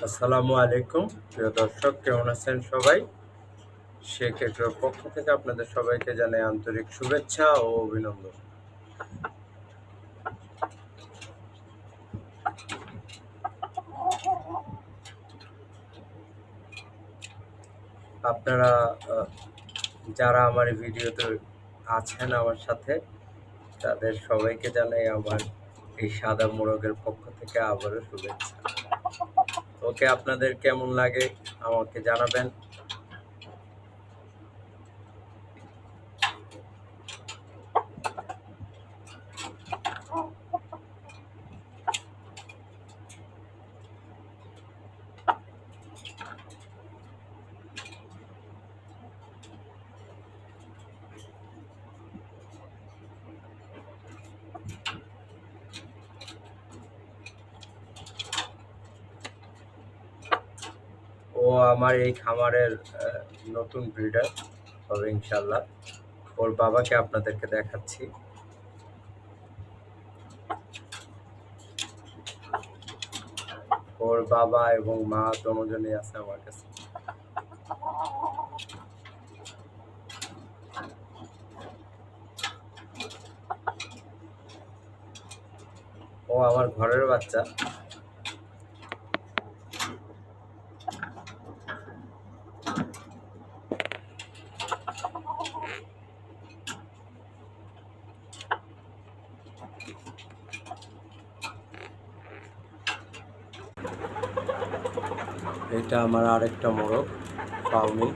আসসালামু আলাইকুম প্রিয় দর্শক, কেমন আছেন সবাই? শেখ এগ্রোর পক্ষ থেকে আপনাদের সবাইকে জানাই আন্তরিক শুভেচ্ছা ও অভিনন্দন। আপনারা যারা আমার এই ভিডিওতে আছেন আমার সাথে, তাদের সবাইকে জানাই আমার এই সাদা মোরগের পক্ষ থেকে আবারও শুভেচ্ছা। ওকে, আপনাদের কেমন লাগে আমাকে জানাবেন। ও আমার এই খামারের নতুন ব্রিডার হবে ইনশাল্লাহ। ওর বাবাকে আপনাদেরকে দেখাচ্ছি। ওর বাবা এবং মা দুজনেই আছে আমার কাছে। ও আমার ঘরের বাচ্চা। এটা আমার আরেকটা মোরগ ফাউমি।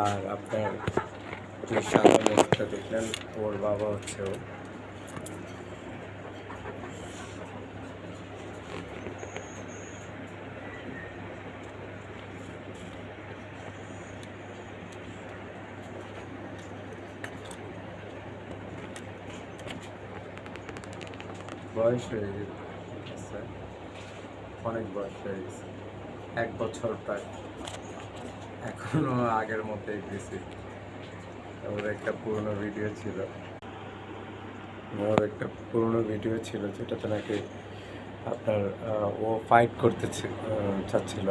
আর আপনার যে সাদা মোরগটা দেখলেন, ওর বাবা হচ্ছে ও। বয়স হয়ে গেছে, অনেক বয়স হয়ে গেছে, 1 বছর প্রায়। এখনো আগের মতোই দিছি। ওর একটা পুরনো ভিডিও ছিল যেটাতে নাকি আপনার ও ফাইট করতে চাচ্ছিল।